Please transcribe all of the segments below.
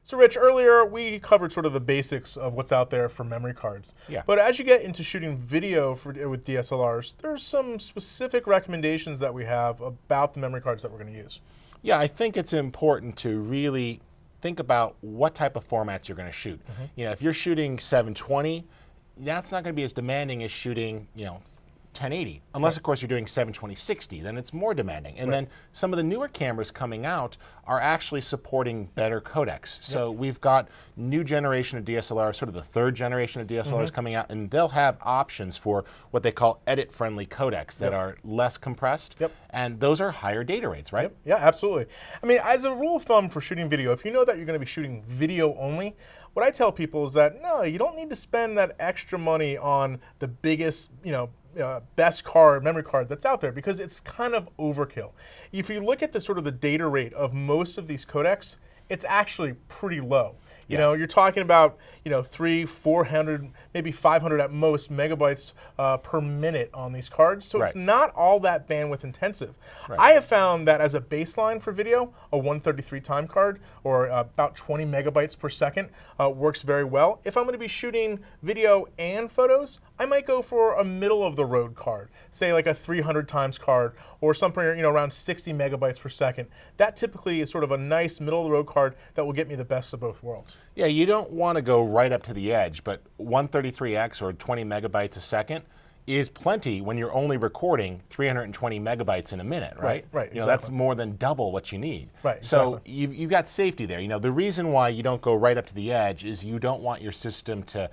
So Rich, earlier we covered sort of the basics of what's out there for memory cards. Yeah. But as you get into shooting video with DSLRs, there's some specific recommendations that we have about the memory cards that we're going to use. Yeah, I think it's important to really think about what type of formats you're going to shoot. You know, if you're shooting 720, that's not going to be as demanding as shooting, 1080, unless of course you're doing 720/60, then it's more demanding. And then some of the newer cameras coming out are actually supporting better codecs. So we've got new generation of DSLR, sort of the third generation of DSLRs coming out, and they'll have options for what they call edit-friendly codecs that are less compressed, and those are higher data rates, right? Yeah, absolutely. I mean, as a rule of thumb for shooting video, if you know that you're going to be shooting video only, what I tell people is that, no, you don't need to spend that extra money on the biggest, best memory card that's out there, because it's kind of overkill. If you look at the sort of the data rate of most of these codecs, it's actually pretty low. You know, you're talking about 300, 400, maybe 500 at most megabytes per minute on these cards. So it's not all that bandwidth intensive. I have found that as a baseline for video, a 133 time card or about 20 megabytes per second works very well. If I'm going to be shooting video and photos, I might go for a middle of the road card, say like a 300 times card or something around 60 megabytes per second. That typically is sort of a nice middle of the road card that will get me the best of both worlds. Yeah, you don't want to go right up to the edge, but 133x or 20 megabytes a second is plenty when you're only recording 320 megabytes in a minute, right? Right, That's more than double what you need. Right, so you've got safety there. The reason why you don't go right up to the edge is you don't want your system to,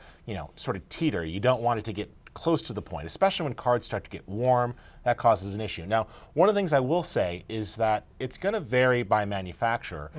sort of teeter. You don't want it to get close to the point, especially when cards start to get warm. That causes an issue. Now, one of the things I will say is that it's going to vary by manufacturer.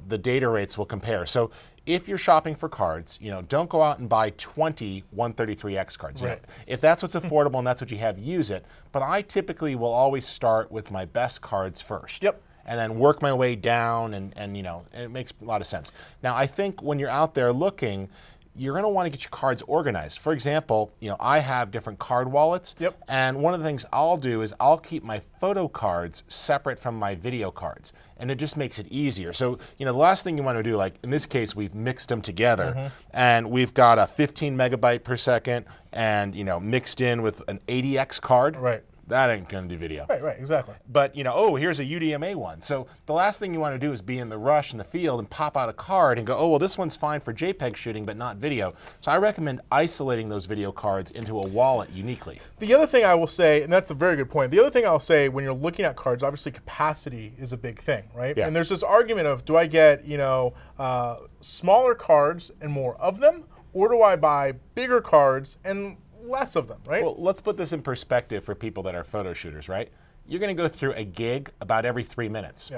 The data rates will compare. So if you're shopping for cards, don't go out and buy 20 133X cards. If that's what's affordable and that's what you have, use it. But I typically will always start with my best cards first. And then work my way down, and it makes a lot of sense. Now, I think when you're out there looking, you're going to want to get your cards organized. For example, I have different card wallets, and one of the things I'll do is I'll keep my photo cards separate from my video cards, and it just makes it easier. So, the last thing you want to do, like in this case, we've mixed them together, and we've got a 15 megabyte per second, and mixed in with an 80x card. That ain't going to do video. Right, exactly. But, oh, here's a UDMA one. So the last thing you want to do is be in the rush in the field and pop out a card and go, oh, well, this one's fine for JPEG shooting, but not video. So I recommend isolating those video cards into a wallet uniquely. The other thing I will say, and that's a very good point, the other thing I'll say when you're looking at cards, obviously capacity is a big thing, right? And there's this argument of, do I get, smaller cards and more of them, or do I buy bigger cards and less of them, right? Well, let's put this in perspective for people that are photo shooters, right? You're going to go through a gig about every 3 minutes.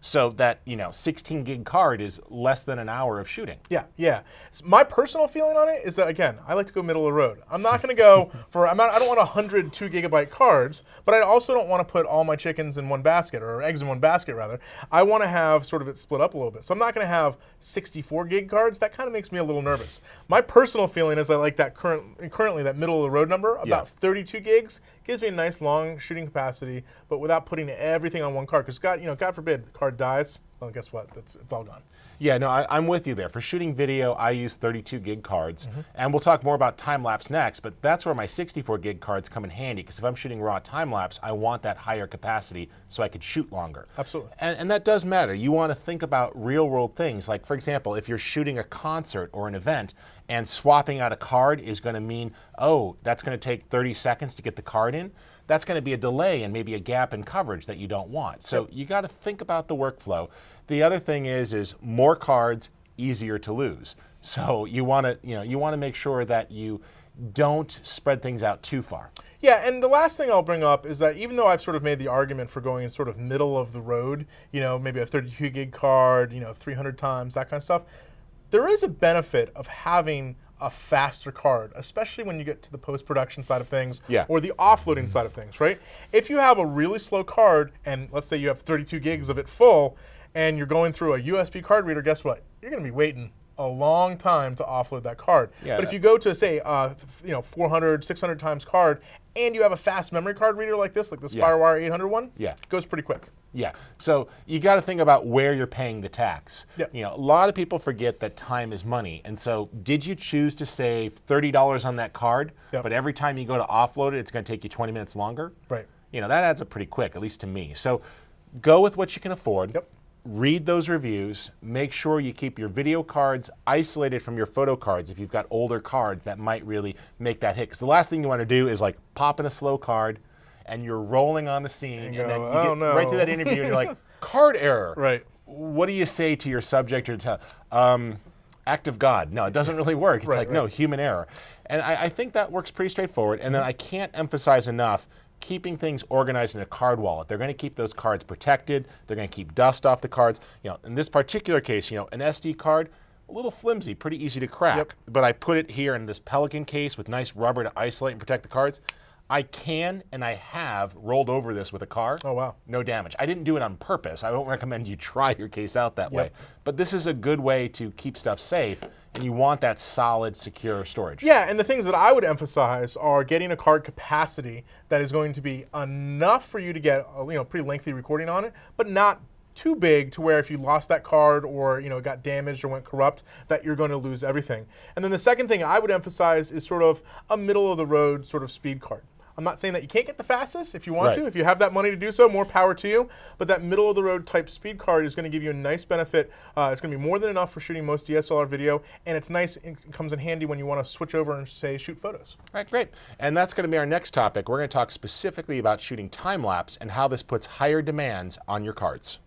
So that, 16 gig card is less than an hour of shooting. Yeah. So my personal feeling on it is that, again, I like to go middle of the road. I'm not going to go for, I don't want 100 2 gigabyte cards, but I also don't want to put all my chickens in one basket, or eggs in one basket, rather. I want to have sort of it split up a little bit. So I'm not going to have 64 gig cards. That kind of makes me a little nervous. My personal feeling is I like that currently that middle of the road number, about 32 gigs. Gives me a nice long shooting capacity, but without putting everything on one card. Because God forbid the card dies, well, guess what? It's all gone. Yeah, no, I'm with you there. For shooting video, I use 32 gig cards, and we'll talk more about time lapse next. But that's where my 64 gig cards come in handy, because if I'm shooting raw time lapse, I want that higher capacity so I could shoot longer. Absolutely. And that does matter. You want to think about real world things. Like, for example, if you're shooting a concert or an event, and swapping out a card is going to mean, oh, that's going to take 30 seconds to get the card in. That's going to be a delay and maybe a gap in coverage that you don't want. So you got to think about the workflow. The other thing is more cards, easier to lose. So you want to make sure that you don't spread things out too far. Yeah, and the last thing I'll bring up is that even though I've sort of made the argument for going sort of middle of the road, maybe a 32 gig card, 300 times, that kind of stuff, there is a benefit of having a faster card, especially when you get to the post-production side of things or the offloading side of things, right? If you have a really slow card, and let's say you have 32 gigs of it full, and you're going through a USB card reader, guess what? You're going to be waiting a long time to offload that card. Yeah. But if you go to say 400, 600 times card, and you have a fast memory card reader like this Yeah. FireWire 800 one, Yeah. it goes pretty quick. Yeah, so you got to think about where you're paying the tax. Yep. You know, a lot of people forget that time is money, and so did you choose to save $30 on that card, Yep. but every time you go to offload it, it's going to take you 20 minutes longer? Right. You know, that adds up pretty quick, at least to me. So go with what you can afford. Yep. Read those reviews. Make sure you keep your video cards isolated from your photo cards if you've got older cards that might really make that hit. Because the last thing you want to do is like pop in a slow card and you're rolling on the scene and, go, then you "Oh, get no." right through that interview and you're like, card error. Right. What do you say to your subject or act of God? No, it doesn't really work. It's Right, like, right. no, human error. And I think that works pretty straightforward. And then I can't emphasize enough keeping things organized in a card wallet. They're going to keep those cards protected. They're going to keep dust off the cards. You know, in this particular case, you know, an SD card, a little flimsy, pretty easy to crack. Yep. But I put it here in this Pelican case with nice rubber to isolate and protect the cards. I can and I have rolled over this with a car. Oh, wow. No damage. I didn't do it on purpose. I don't recommend you try your case out that way. Yep. But this is a good way to keep stuff safe, and you want that solid, secure storage. Yeah, and the things that I would emphasize are getting a card capacity that is going to be enough for you to get a pretty lengthy recording on it, but not too big to where if you lost that card or it got damaged or went corrupt, that you're going to lose everything. And then the second thing I would emphasize is sort of a middle of the road sort of speed card. I'm not saying that you can't get the fastest if you want Right. to. If you have that money to do so, more power to you. But that middle of the road type speed card is going to give you a nice benefit. It's going to be more than enough for shooting most DSLR video, and it's nice. It comes in handy when you want to switch over and say shoot photos. All right, great. And that's going to be our next topic. We're going to talk specifically about shooting time lapse and how this puts higher demands on your cards.